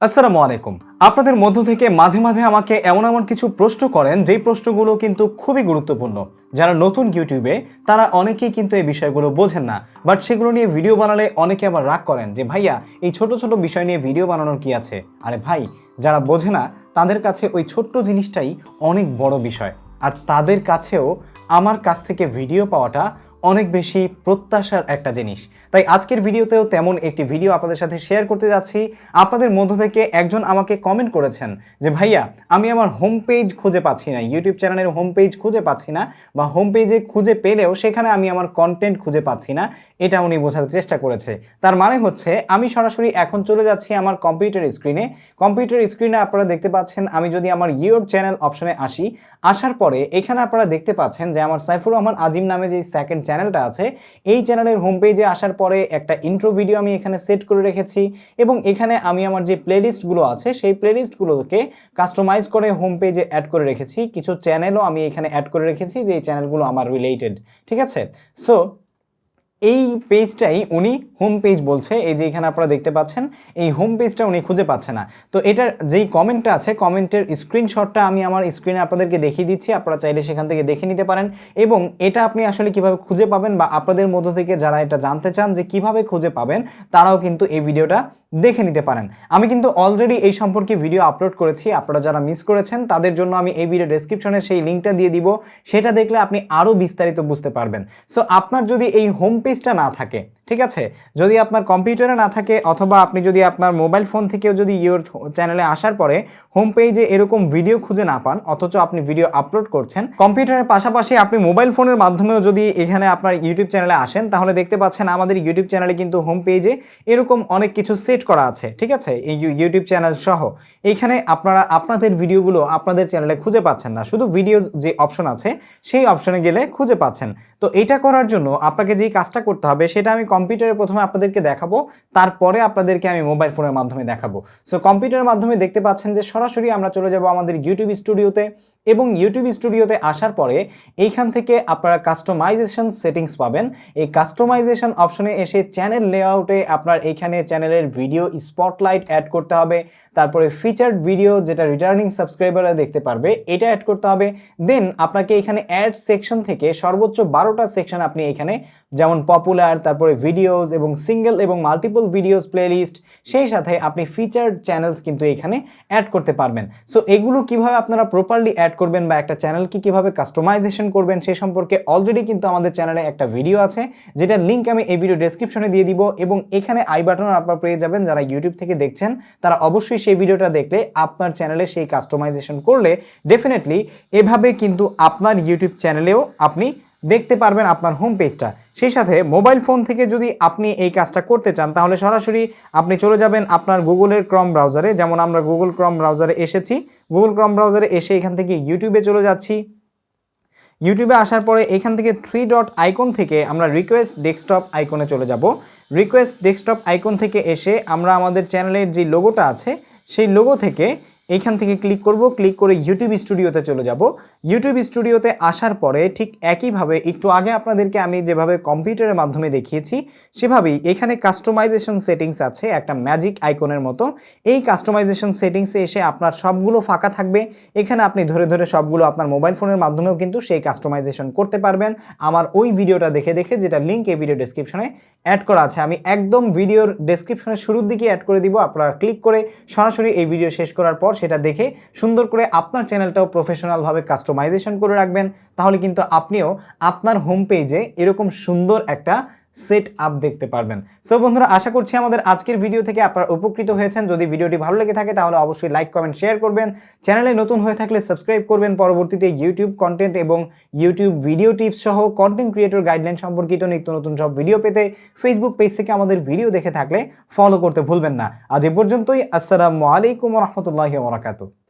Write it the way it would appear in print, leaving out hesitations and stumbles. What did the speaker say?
আসসালামু আলাইকুম। আপনাদের মধ্য থেকে মাঝে মাঝে আমাকে এমন কিছু প্রশ্ন করেন যেই প্রশ্নগুলো কিন্তু খুবই গুরুত্বপূর্ণ। যারা নতুন ইউটিউবে তারা অনেকেই কিন্তু এই বিষয়গুলো বোঝেন না, বাট সেগুলো নিয়ে ভিডিও বানালে অনেকে আবার রাগ করেন যে ভাইয়া এই ছোট ছোট বিষয় নিয়ে ভিডিও বানানোর কি আছে। আরে ভাই, যারা বোঝে না তাদের কাছে ওই ছোট্ট জিনিসটাই অনেক বড় বিষয়, আর তাদের কাছেও আমার কাছ থেকে ভিডিও পাওয়াটা অনেক বেশি প্রত্যাশার একটা জিনিস। তাই আজকের ভিডিওতেও তেমন একটি ভিডিও আপনাদের সাথে শেয়ার করতে যাচ্ছি। আপনাদের মধ্য থেকে একজন আমাকে কমেন্ট করেছেন যে ভাইয়া আমি আমার হোম পেজ খুঁজে পাচ্ছি না, ইউটিউব চ্যানেলের হোম পেজ খুঁজে পাচ্ছি না, বা হোম পেজে খুঁজে পেলেও সেখানে আমি আমার কন্টেন্ট খুঁজে পাচ্ছি না। এটা উনি বোঝার চেষ্টা করেছে। তার মানে হচ্ছে আমি সরাসরি এখন চলে যাচ্ছি আমার কম্পিউটার স্ক্রিনে আপনারা দেখতে পাচ্ছেন, আমি যদি আমার ইউটিউব চ্যানেল অপশনে আসি, আসার পরে এখানে আপনারা দেখতে পাচ্ছেন যে আমার সাইফুর রহমান আজিম নামে যে সেকেন্ড চ্যানেলটা আছে, এই চ্যানেলের হোম পেজে আসার পরে একটা ইন্ট্রো ভিডিও আমি এখানে সেট করে রেখেছি, এবং এখানে আমি আমার যে প্লেলিস্টগুলো আছে সেই প্লেলিস্টগুলোকে কাস্টমাইজ করে হোম পেজে অ্যাড করে রেখেছি। কিছু চ্যানেলও আমি এখানে অ্যাড করে রেখেছি যে এই চ্যানেলগুলো আমার রিলেটেড, ঠিক আছে। সো এই পেজটাই উনি হোম পেজ বলছে, এই যে এখানে আপনারা দেখতে পাচ্ছেন এই হোম পেজটা উনি খুঁজে পাচ্ছে না। তো এটার যেই কমেন্টটা আছে, কমেন্টের স্ক্রিনশটটা আমি আমার স্ক্রিনে আপনাদেরকে দেখিয়ে দিচ্ছি, আপনারা চাইলে সেখান থেকে দেখে নিতে পারেন। এবং এটা আপনি আসলে কিভাবে খুঁজে পাবেন, বা আপনাদের মধ্য থেকে যারা এটা জানতে চান যে কিভাবে খুঁজে পাবেন, তারাও কিন্তু এই ভিডিওটা দেখে নিতে পারেন। আমি কিন্তু অলরেডি এই সম্পর্কে ভিডিও আপলোড করেছি, আপনারা যারা মিস করেছেন তাদের জন্য আমি এই ভিডিও ডেসক্রিপশনে সেই লিঙ্কটা দিয়ে দিব, সেটা দেখলে আপনি আরও বিস্তারিত বুঝতে পারবেন। সো আপনার যদি এই হোম পেজটা না থাকে, ঠিক আছে, যদি আপনার কম্পিউটারে না থাকে, অথবা আপনি যদি আপনার মোবাইল ফোন থেকেও যদি ইউর চ্যানেলে আসার পরে হোম পেজে এরকম ভিডিও খুঁজে না পান, অথচ আপনি ভিডিও আপলোড করছেন কম্পিউটারের পাশাপাশি, আপনি মোবাইল ফোনের মাধ্যমেও যদি এখানে আপনার ইউটিউব চ্যানেলে আসেন, তাহলে দেখতে পাচ্ছেন আমাদের ইউটিউব চ্যানেলে কিন্তু হোম পেজে এরকম অনেক কিছু সেট করা আছে, ঠিক আছে, এই ইউটিউব চ্যানেল সহ। এইখানে আপনারা আপনাদের ভিডিওগুলো আপনাদের চ্যানেলে খুঁজে পাচ্ছেন না, শুধু ভিডিওস যে অপশন আছে সেই অপশনে গেলে খুঁজে পাচ্ছেন। তো এটা করার জন্য আপনাকে যেই কাজটা করতে হবে সেটা আমি কম্পিউটারে প্রথমে আপনাদেরকে দেখাবো, তারপরে আপনাদেরকে আমি মোবাইল ফোনের মাধ্যমে দেখাবো। সো কম্পিউটারের মাধ্যমে দেখতে পাচ্ছেন যে সরাসরি আমরা চলে যাব আমাদের ইউটিউব স্টুডিওতে, এবং ইউটিউব স্টুডিওতে আসার পরে এইখান থেকে আপনারা কাস্টমাইজেশন সেটিংস পাবেন। এই কাস্টমাইজেশন অপশনে এসে চ্যানেল লেআউটে আপনার এইখানে চ্যানেলের ভিডিও স্পটলাইট অ্যাড করতে হবে, তারপরে ফিচার্ড ভিডিও যেটা রিটার্নিং সাবস্ক্রাইবাররা দেখতে পারবে এটা অ্যাড করতে হবে। দেন আপনাকে এখানে অ্যাড সেকশন থেকে সর্বোচ্চ 12টা সেকশন আপনি এখানে, যেমন পপুলার, তারপরে ভিডিওস এবং সিঙ্গেল এবং মাল্টিপল ভিডিওস প্লেলিস্ট, সেই সাথে আপনি ফিচার্ড চ্যানেলস কিন্তু এখানে অ্যাড করতে পারবেন। সো এগুলো কিভাবে আপনারা প্রপারলি অ্যাড করবেন বা একটা চ্যানেলকে কিভাবে কাস্টমাইজেশন করবেন সে সম্পর্কে অলরেডি কিন্তু আমাদের চ্যানেলে একটা ভিডিও আছে, যেটার লিঙ্ক আমি এই ভিডিও ডেসক্রিপশনে দিয়ে দিব, এবং এখানে আই বাটন আপনারা পেয়ে যাবেন। যারা ইউটিউব থেকে দেখছেন তারা অবশ্যই সেই ভিডিওটা দেখলে আপনার চ্যানেলে সেই কাস্টমাইজেশন করলে ডেফিনেটলি এভাবে কিন্তু আপনার ইউটিউব চ্যানেলেও আপনি দেখতে পারবেন আপনার হোম পেজটা। সেই সাথে মোবাইল ফোন থেকে যদি আপনি এই কাজটা করতে চান, তাহলে সরাসরি আপনি চলে যাবেন আপনার গুগলের ক্রম ব্রাউজারে, যেমন আমরা গুগল ক্রম ব্রাউজারে এসেছি, গুগল ক্রম ব্রাউজারে এসে এখান থেকে ইউটিউবে চলে যাচ্ছি। ইউটিউবে আসার পরে এখান থেকে 3 ডট আইকন থেকে আমরা রিকোয়েস্ট ডেস্কটপ আইকনে চলে যাব। রিকোয়েস্ট ডেস্কটপ আইকন থেকে এসে আমরা আমাদের চ্যানেলের যে লোগোটা আছে সেই লোগো থেকে এইখান থেকে ক্লিক করব, ক্লিক করে ইউটিউব স্টুডিওতে চলে যাব। ইউটিউব স্টুডিওতে আসার পরে ঠিক একইভাবে একটু আগে আপনাদেরকে আমি যেভাবে কম্পিউটারের মাধ্যমে দেখিয়েছি সেভাবেই এখানে কাস্টমাইজেশন সেটিংস আছে একটা ম্যাজিক আইকনের মতো। এই কাস্টমাইজেশন সেটিংসে এসে আপনার সবগুলো ফাঁকা থাকবে, এখানে আপনি ধরে ধরে সবগুলো আপনার মোবাইল ফোনের মাধ্যমেও কিন্তু সেই কাস্টমাইজেশন করতে পারবেন আমার ওই ভিডিওটা দেখে দেখে, যেটা লিঙ্ক এই ভিডিও ডেসক্রিপশনে অ্যাড করা আছে। আমি একদম ভিডিওর ডেসক্রিপশনের শুরুর দিকে অ্যাড করে দিব, আপনারা ক্লিক করে সরাসরি এই ভিডিও শেষ করার পর সেটা দেখে সুন্দর করে আপনার চ্যানেলটাও প্রফেশনালভাবে কাস্টমাইজেশন করে রাখবেন, তাহলে কিন্তু আপনিও আপনার হোম পেজে এরকম সুন্দর একটা সেট আপ দেখতে পারবেন। সো বন্ধুরা, আশা করছি আমাদের আজকের ভিডিও থেকে আপনারা উপকৃত হয়েছেন। যদি ভিডিওটি ভালো লেগে থাকে তাহলে অবশ্যই লাইক, কমেন্ট, শেয়ার করবেন। চ্যানেলে নতুন হয়ে থাকলে সাবস্ক্রাইব করবেন। পরবর্তীতে ইউটিউব কন্টেন্ট এবং ইউটিউব ভিডিও টিপস সহ কন্টেন্ট ক্রিয়েটর গাইডলাইন সম্পর্কিত নিত্য নতুন সব ভিডিও পেতে ফেসবুক পেজ থেকে আমাদের ভিডিও দেখে থাকলে ফলো করতে ভুলবেন না। আজ এ পর্যন্তই। আসসালামু আলাইকুম ওয়া রাহমাতুল্লাহি ওয়া বারাকাতুহু।